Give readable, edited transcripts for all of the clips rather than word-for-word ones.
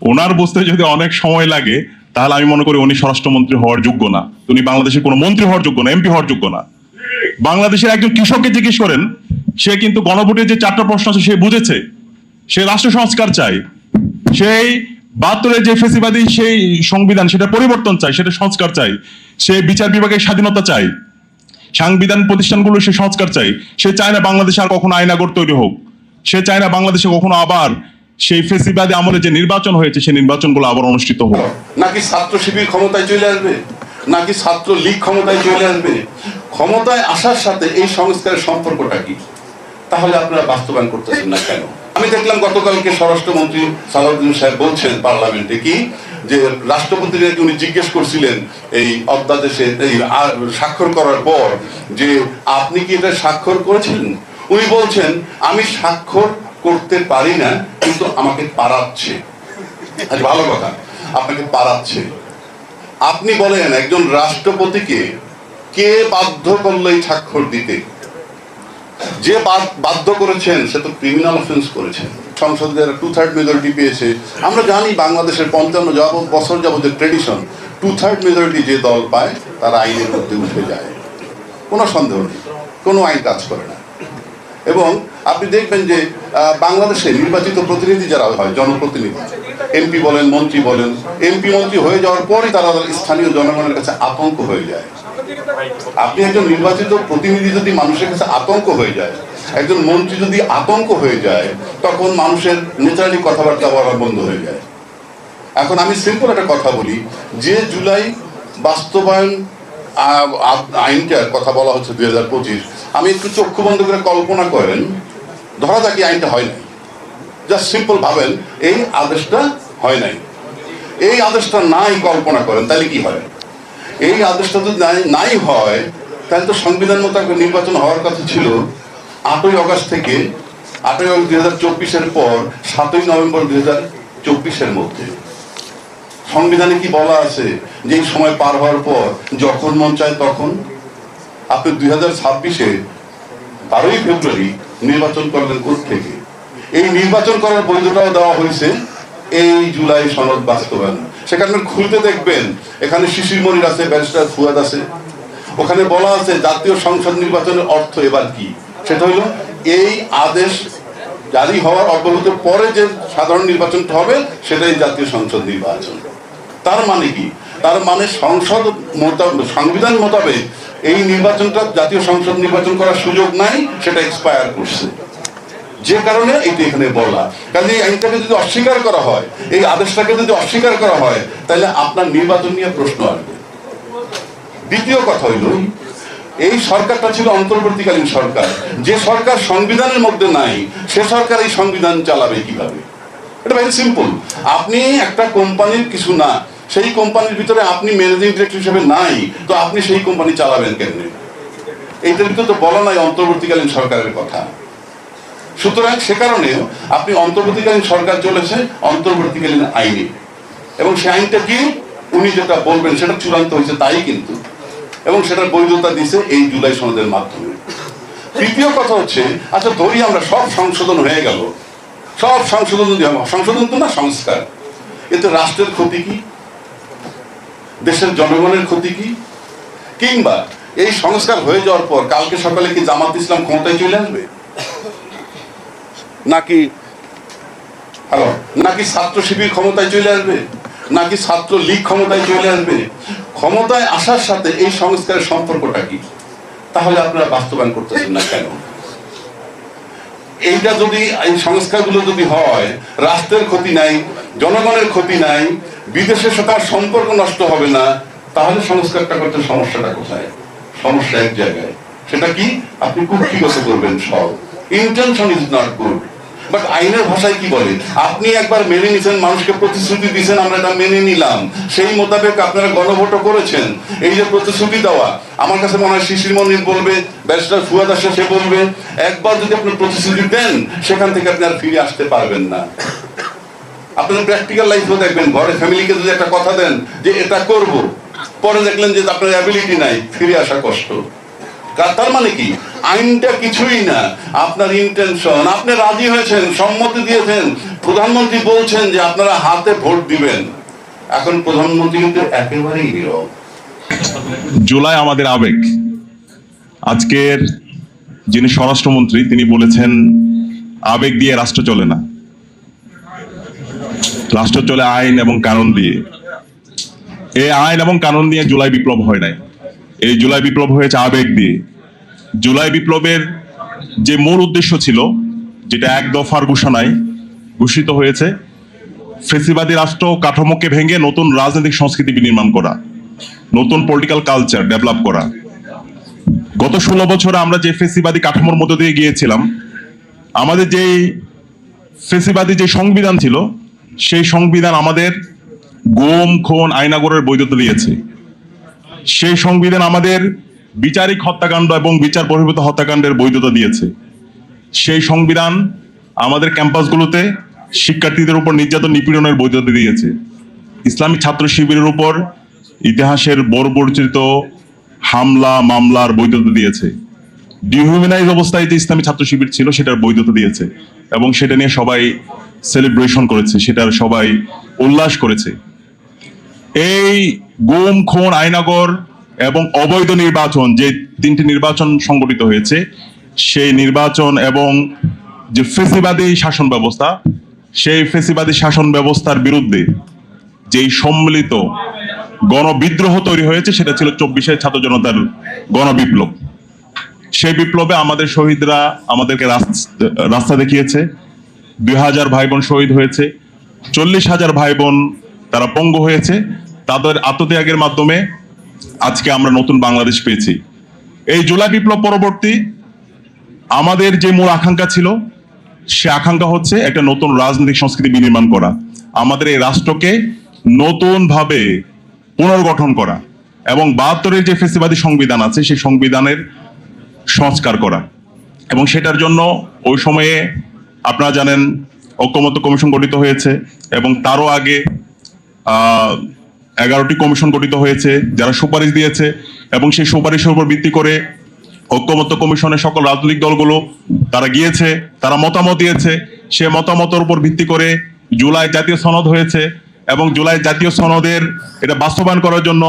ওনার বুঝতে যদি অনেক সময় লাগে তাহলে আমি মনে করি উনি স্বরাষ্ট্রমন্ত্রী হওয়ার যোগ্য না, উনি বাংলাদেশের কোনো মন্ত্রী হওয়ার যোগ্য না, এমপি হওয়ার যোগ্য না। বাংলাদেশের একজন কৃষককে জিজ্ঞেস করেন, সে কিন্তু গণভোটে যে 4টা প্রশ্ন আছে সে বুঝেছে, সে রাষ্ট্র সংস্কার চায়, সেই 72-এর যে ফেসিবাদী সেই সংবিধান সেটা পরিবর্তন চাই, সেটা সংস্কার চাই, সে বিচার বিভাগের স্বাধীনতা চাই, সাংবিধান প্রতিষ্ঠানগুলো সে সংস্কার চাই। সে চায় না বাংলাদেশে আর কখনো আইনাগর তৈরি হোক, সে চায় না বাংলাদেশে কখনো আবার সেই ফেসিবাদী আমলে যে নির্বাচন হয়েছে সেই নির্বাচনগুলো আবার অনুষ্ঠিত হোক। নাকি ছাত্র শিবির ক্ষমতায় চলে আসবে, নাকি ছাত্র লীগ ক্ষমতায় চলে আসবে? ক্ষমতায় আসার সাথে এই সংস্কারের সম্পর্কটা কি? তাহলে আপনারা বাস্তবায়ন করতেছেন না কেন? আমি দেখলাম গতকালকে স্বরাষ্ট্রমন্ত্রী সালাউদ্দিন সাহেব বলছেন পার্লামেন্টে কি যে রাষ্ট্রপতিকে উনি জিজ্ঞেস করছিলেন এই অধ্যাদেশে এই স্বাক্ষর করার পর যে আপনি কি এটা স্বাক্ষর করেছিলেন? উনি বলছেন আমি স্বাক্ষর করতে পারি না, কিন্তু আমাকে পারাচ্ছে। আচ্ছা, ভালো কথা, আপনাকে পারাচ্ছে। আপনি বলেন একজন রাষ্ট্রপতিকে কে বাধ্য করলো এই স্বাক্ষর দিতে? যে বাধ্য করেছেন সে তো ক্রিমিনাল অফেন্স করেছেন। সংসদে যারা 2/3 মেজরিটি পেয়েছে, আমরা জানি বাংলাদেশের 55 বছর যাবতের ট্রেডিশন, 2/3 মেজরিটি যে দল পায় তারা আইনের মধ্যে উঠে যায়, কোনো সন্দেহ নেই, কোনো আইন কাজ করে না। এবং আপনি দেখবেন যে বাংলাদেশে নির্বাচিত প্রতিনিধি যারা হয়, জনপ্রতিনিধি, এমপি বলেন, মন্ত্রী বলেন, এমপি মন্ত্রী হয়ে যাওয়ার পরই তারা স্থানীয় জনগণের কাছে আতঙ্ক হয়ে যায়। আপনি একজন নির্বাচিত প্রতিনিধি যদি মানুষের কাছে আতঙ্ক হয়ে যায়, একজন মন্ত্রী যদি আতঙ্ক হয়ে যায়, তখন মানুষের ন্যাচারালি কথাবার্তা বলা বন্ধ হয়ে যায়। এখন আমি সিম্পল একটা কথা বলি, যে জুলাই বাস্তবায়ন আইনটার কথা বলা হচ্ছে 2025, আমি একটু চক্ষু বন্ধ করে কল্পনা করেন, ধরা যাক এই আইনটা হয় নাই, জাস্ট সিম্পল ভাবেন এই আদেশটা হয় নাই, এই আদেশটা নাই কল্পনা করেন, তাহলে কি হয়? এই আদেশটা যদি নাই হয়, তাহলে তো সংবিধান মোতাবেক নির্বাচন হওয়ার কথা ছিল 8ই আগস্ট থেকে 8ই আগস্ট 2024-এর পর 7ই নভেম্বর 2024-এর মধ্যে। সংবিধানে কি বলা আছে যে এই সময় পার হওয়ার পর যখন মন চায় তখন? আপনি 2026-এ 12ই ফেব্রুয়ারি নির্বাচন করলেন কোত্থেকে? এই নির্বাচন করার বৈধতাও দেওয়া হয়েছে এই জুলাই সনদ বাস্তবায়ন। সেখানে খুলতে দেখবেন এখানে শিশির মনির আছে, ব্যারিস্টার ফুয়াদ আছে, ওখানে বলা আছে জাতীয় সংসদ নির্বাচনের অর্থ এবার কি, সেটা হলো এই আদেশ জারি হওয়ার অব্যাহতির পরে যে সাধারণ নির্বাচনটা হবে সেটাই জাতীয় সংসদ নির্বাচন। তার মানে কি? তার মানে সংবিধান মোতাবেক এই নির্বাচনটা জাতীয় সংসদ নির্বাচন করার সুযোগ নাই, সেটা এক্সপায়ার করছে। যে কারণে এটি এখানে বলা, কাজে এই আইনটাকে যদি অস্বীকার করা হয়, এই আদেশটাকে যদি অস্বীকার করা হয়, তাহলে আপনার নির্বাচন নিয়ে প্রশ্ন আসবে। দ্বিতীয় কথা হইল, এই সরকারটা ছিল অন্তর্বর্তীকালীন সরকার, যে সরকার সংবিধানের মধ্যে নাই সে সরকার এই সংবিধান চালাবে কিভাবে? এটা ভেরি সিম্পল। আপনি একটা কোম্পানির কিছু না, সেই কোম্পানির ভিতরে আপনি ম্যানেজিং ডিরেক্টর হিসেবে নাই, তো আপনি সেই কোম্পানি চালাবেন কেন? এইটার ভিতরে তো বলা নাই অন্তর্বর্তীকালীন সরকারের কথা। সুতরাং সে কারণে আপনি অন্তর্বর্তীকালীন সরকার চলেছে অন্তর্বর্তীকালীন আইনে, এবং সেই আইনটা কি উনি যেটা বলবেন সেটা চূড়ান্ত হয়েছে তাই কিন্তু, এবং সেটার বৈধতা দিছে এই জুলাই সনদের মাধ্যমে। তৃতীয় কথা হচ্ছে, আচ্ছা ধরি আমরা সব সংশোধন হয়ে গেল, সব সংশোধন যদি হয়, সংশোধন তো না সংস্কার, এতে রাষ্ট্রের ক্ষতি কি, দেশের জনগণের ক্ষতি কি? কিংবা এই সংস্কার হয়ে যাওয়ার পর কালকে সকালে কি জামাত ইসলাম ক্ষমতায় চলে আসবে? নাকি নাকি ছাত্র শিবির ক্ষমতায় চলে আসবে? নাকি ছাত্র লীগ ক্ষমতায় চলে আসবে? ক্ষমতায় আসার সাথে এই সংস্কারের সম্পর্কটা কি? তাহলে আপনারা বাস্তবায়ন করতেছেন না কেন? এইটা যদি, এই সংস্কারগুলো যদি হয়, রাষ্ট্রের ক্ষতি নাই, জনগণের ক্ষতি নাই, বিদেশের সাথে সম্পর্ক নষ্ট হবে না, তাহলে সংস্কারটা করতে সমস্যাটা কোথায়? সমস্যা এক জায়গায়, সেটা কি? আপনি কুক্ষিগত করবেন সব, intention is not good. But আইনের ভাষায় কি বলে? আপনি একবার মেনে নিছেন, মানুষকে প্রতিশ্রুতি দিয়েছেন, আমরা এটা মেনে নিলাম, সেই মোতাবেক আপনারা গণভোটও করেছেন। এই যে প্রতিশ্রুতি দেওয়া, আমার কাছে মনে হয় শিশির মনির বলবে, ব্যারিস্টার ফুয়াদ আসে সে বলবে, একবার যদি আপনি প্রতিশ্রুতি দেন সেখান থেকে আপনি আর ফিরে আসতে পারবেন না। আপনার প্র্যাকটিক্যাল লাইফেও দেখবেন, ঘরে ফ্যামিলিকে যদি একটা কথা দেন যে এটা করব, পরে দেখলেন যে আপনার অ্যাবিলিটি নাই, ফিরে আসা কষ্ট। তার মানে কি? আইনটা কিছুই না, আপনার ইন্টেনশন। আপনি রাজি হয়েছেন, সম্মতি দিয়েছেন, প্রধানমন্ত্রী বলছেন যে আপনারা হাতে ভোট দিবেন। এখন প্রধানমন্ত্রী কিন্তু একেবারেই নীরব। জুলাই আমাদের আবেগ। আজকের যিনি স্বরাষ্ট্রমন্ত্রী তিনি বলেছেন আবেগ দিয়ে রাষ্ট্র চলে না, রাষ্ট্র চলে আইন এবং কানুন দিয়ে। এই আইন এবং কানুন দিয়ে জুলাই বিপ্লব হয় নাই, এই জুলাই বিপ্লব হয়েছে আবেগ দিয়ে। জুলাই বিপ্লবের যে মূল উদ্দেশ্য ছিল, যেটা এক দফার ঘোষণায় ঘোষিত হয়েছে, ফেসিবাদী রাষ্ট্র কাঠামোকে ভেঙে নতুন রাজনৈতিক সংস্কৃতি বিনির্মাণ করা, নতুন পলিটিক্যাল কালচার ডেভেলপ করা। গত 16 বছরে আমরা যে ফেসিবাদী কাঠামোর মধ্য দিয়ে গিয়েছিলাম, আমাদের যে ফেসিবাদী যে সংবিধান ছিল, সেই সংবিধান আমাদের গুম খুন আয়নাগরের বৈধতা দিয়েছে। সেই সংবিধান আমাদের বিচারিক হত্যাকাণ্ড এবং বিচার বহির্ভূত হত্যাকাণ্ডের বৈধতা দিয়েছে। সেই সংবিধান আমাদের ক্যাম্পাসগুলোতে শিক্ষার্থীদের উপর নির্যাতন নিপীড়নের বৈধতা দিয়েছে। ইসলামী ছাত্র শিবিরের উপর ইতিহাসের বর্বরচিত হামলা মামলার বৈধতা দিয়েছে। ডিহিউম্যানাইজ অবস্থায় যে ইসলামী ছাত্র শিবির ছিল সেটার বৈধতা দিয়েছে, এবং সেটা নিয়ে সবাই সেলিব্রেশন করেছে, সেটার সবাই উল্লাস করেছে। এই গুম খুন আয়নাগর এবং অবৈধ নির্বাচন, যে 3টি নির্বাচন সংগঠিত হয়েছে, সেই নির্বাচন এবং যে ফেসিবাদী শাসন ব্যবস্থা, সেই ফেসিবাদী শাসন ব্যবস্থার বিরুদ্ধে যেই সম্মিলিত গণবিদ্রোহ তৈরি হয়েছে, সেটা ছিল 24-এর ছাত্র জনতার গণবিপ্লব। সেই বিপ্লবে আমাদের শহীদরা আমাদেরকে রাস্তা দেখিয়েছে। 2000 ভাই বোন শহীদ হয়েছে, 40,000 ভাই বোন তারা পঙ্গু হয়েছে। তাদের আত্মত্যাগের মাধ্যমে আজকে আমরা নতুন বাংলাদেশ পেয়েছি। এই জুলাই বিপ্লব পরবর্তী আমাদের যে মূল আকাঙ্ক্ষা ছিল, সে আকাঙ্ক্ষা হচ্ছে একটা নতুন রাজনৈতিক সংস্কৃতি বিনির্মাণ করা, আমাদের এই রাষ্ট্রকে নতুন ভাবে পুনর্গঠন করা, এবং 72-এর যে ফেসিবাদী সংবিধান আছে সেই সংবিধানের সংস্কার করা। এবং সেটার জন্য ওই সময়ে আপনারা জানেন ঐকমত্য কমিশন গঠিত হয়েছে, এবং তারও আগে 11টি কমিশন গঠিত হয়েছে যারা সুপারিশ দিয়েছে, এবং সেই সুপারিশের উপর ভিত্তি করে ঐকমত্য কমিশনের সকল রাজনৈতিক দলগুলো তারা গিয়েছে, তারা মতামত দিয়েছে। সে মতামতের উপর ভিত্তি করে জুলাই জাতীয় সনদ হয়েছে, এবং জুলাই জাতীয় সনদের এটা বাস্তবায়ন করার জন্য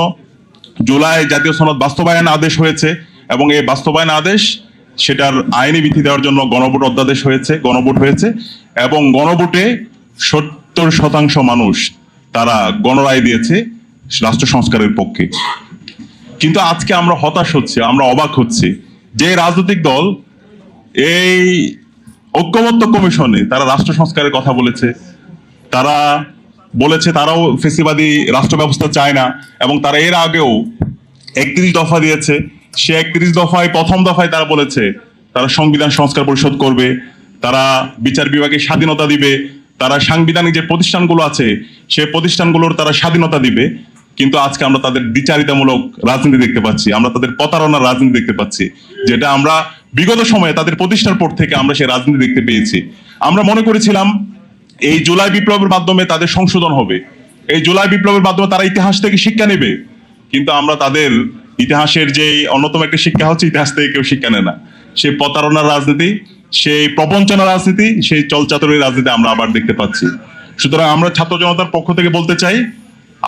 জুলাই জাতীয় সনদ বাস্তবায়ন আদেশ হয়েছে, এবং এই বাস্তবায়ন আদেশ সেটার আইনি ভিত্তি দেওয়ার জন্য গণভোট অধ্যাদেশ হয়েছে, গণভোট হয়েছে, এবং গণভোটে 70% মানুষ তারা গণরায় দিয়েছে রাষ্ট্র সংস্কারের পক্ষে। কিন্তু আজকে আমরা হতাশ হচ্ছে, আমরা অবাক হচ্ছি যে রাজনৈতিক দল এই ঐকমত্য কমিশনে তারা রাষ্ট্র সংস্কারের কথা বলেছে, তারা বলেছে তারাও ফেসিবাদী রাষ্ট্র ব্যবস্থা চায় না, এবং তারা এর আগেও 31 দফা দিয়েছে। সে 31 দফায় প্রথম দফায় তারা বলেছে তারা সংবিধান সংস্কার পরিষদ করবে, তারা বিচার বিভাগের স্বাধীনতা দিবে, তারা সাংবিধানিক যে প্রতিষ্ঠানগুলো আছে সেই প্রতিষ্ঠানগুলোর তারা স্বাধীনতা দিবে। কিন্তু আজকে আমরা তাদের বিচারিতামূলক রাজনীতি দেখতে পাচ্ছি, আমরা তাদের প্রতারণার রাজনীতি দেখতে পাচ্ছি, যেটা আমরা বিগত সময়ে তাদের প্রতিষ্ঠার পর থেকে আমরা সেই রাজনীতি দেখতে পেয়েছি। আমরা মনে করেছিলাম এই জুলাই বিপ্লবের মাধ্যমে তাদের সংশোধন হবে, এই জুলাই বিপ্লবের মাধ্যমে তারা ইতিহাস থেকে শিক্ষা নেবে, কিন্তু আমরা তাদের ইতিহাসের যে অন্যতম একটা শিক্ষা হচ্ছে ইতিহাস থেকে কেউ শিক্ষা নেয় না। সেই প্রতারণার রাজনীতি, সেই প্রবঞ্চনার রাজনীতি, সেই চলচাতুরির রাজনীতি আমরা আবার দেখতে পাচ্ছি। সুতরাং আমরা ছাত্র জনতার পক্ষ থেকে বলতে চাই,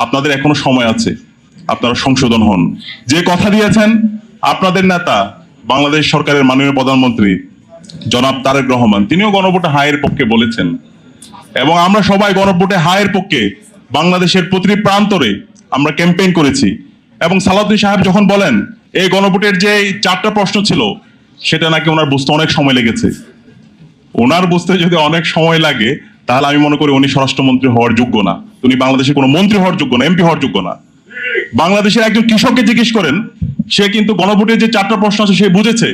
আপনাদের এখনো সময় আছে, আপনারা সংশোধন হন। যে কথা দিয়েছেন আপনাদের নেতা বাংলাদেশ সরকারের মাননীয় প্রধানমন্ত্রী জনাব তারেক রহমান, তিনিও গণভোটে হায়ের পক্ষে বলেছেন, এবং আমরা সবাই গণভোটে হায়ের পক্ষে বাংলাদেশের প্রতিটি প্রান্তরে আমরা ক্যাম্পেইন করেছি। এবং সালাউদ্দিন সাহেব যখন বলেন এই গণভোটের যে 4টা প্রশ্ন ছিল, সেটা নাকি ওনার বুঝতে অনেক সময় লেগেছে। ওনার বুঝতে যদি অনেক সময় লাগে, তাহলে আমি মনে করি উনি স্বরাষ্ট্রমন্ত্রী হওয়ার যোগ্য না, উনি বাংলাদেশের কোনো মন্ত্রী হওয়ার যোগ্য না, এমপি হওয়ার যোগ্য না। বাংলাদেশের একজন কৃষককে জিজ্ঞেস করেন, সে কিন্তু গণভোটের যে 4টা প্রশ্ন আছে সে বুঝেছে,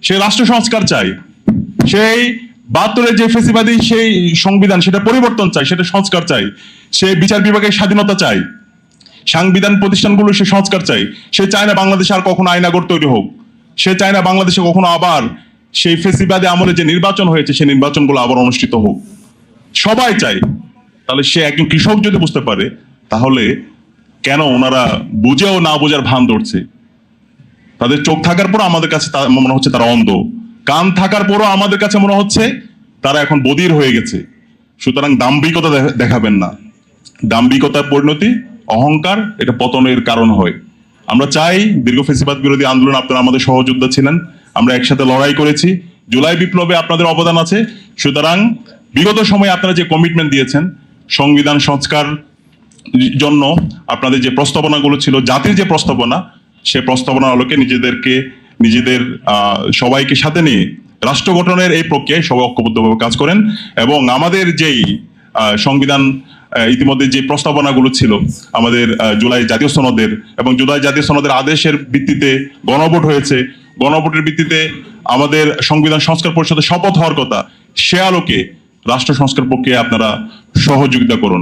সে রাষ্ট্র সংস্কার চায়, সেই 72-এর যে ফেসিবাদী সেই সংবিধান সেটা পরিবর্তন চাই, সেটা সংস্কার চাই, সে বিচার বিভাগের স্বাধীনতা চাই, সাংবিধান প্রতিষ্ঠানগুলো সে সংস্কার চাই। সে চায় না বাংলাদেশে আর কখনো আইনাগর তৈরি হোক, সে চায় না বাংলাদেশে কখনো আবার সেই ফেসিবাদী আমলে যে নির্বাচন হয়েছে সেই নির্বাচনগুলো আবার অনুষ্ঠিত হোক, সবাই চায়। তাহলে সে একজন কৃষক যদি বুঝতে পারে, তাহলে কেন ওনারা বুঝেও না বোঝার ভান ধরছে? তাদের চোখ থাকার পরও আমাদের কাছে মনে হচ্ছে তারা অন্ধ, কান থাকার পরও আমাদের কাছে মনে হচ্ছে তারা এখন বধির হয়ে গেছে। সুতরাং দাম্ভিকতা দেখাবেন না। দাম্ভিকতার পরিণতি অহংকার, এটা পতনের কারণ হয়। আমরা চাই দীর্ঘ ফেসিবাদ বিরোধী আন্দোলন আপনারা আমাদের সহযোদ্ধা ছিলেন, আমরা একসাথে লড়াই করেছি, জুলাই বিপ্লবে আপনাদের অবদান আছে। সুতরাং বিগত সময়ে আপনারা যে কমিটমেন্ট দিয়েছেন সংবিধান সংস্কার জন্য, আপনাদের যে প্রস্তাবনাগুলো ছিল, জাতির যে প্রস্তাবনা, সে প্রস্তাবনার আলোকে নিজেদের সবাইকে সাথে নিয়ে রাষ্ট্র গঠনের এই প্রক্রিয়ায় সবাই ঐক্যবদ্ধভাবে কাজ করেন। এবং আমাদের যেই সংবিধান ইতিমধ্যে যে প্রস্তাবনাগুলো ছিল আমাদের জুলাই জাতীয় সনদের, এবং জুলাই জাতীয় সনদের আদেশের ভিত্তিতে গণভোট হয়েছে, গণভোটের ভিত্তিতে আমাদের সংবিধান সংস্কার পরিষদে শপথ হওয়ার কথা, সে আলোকে রাষ্ট্র সংস্কার প্রক্রিয়ায় আপনারা সহযোগিতা করুন।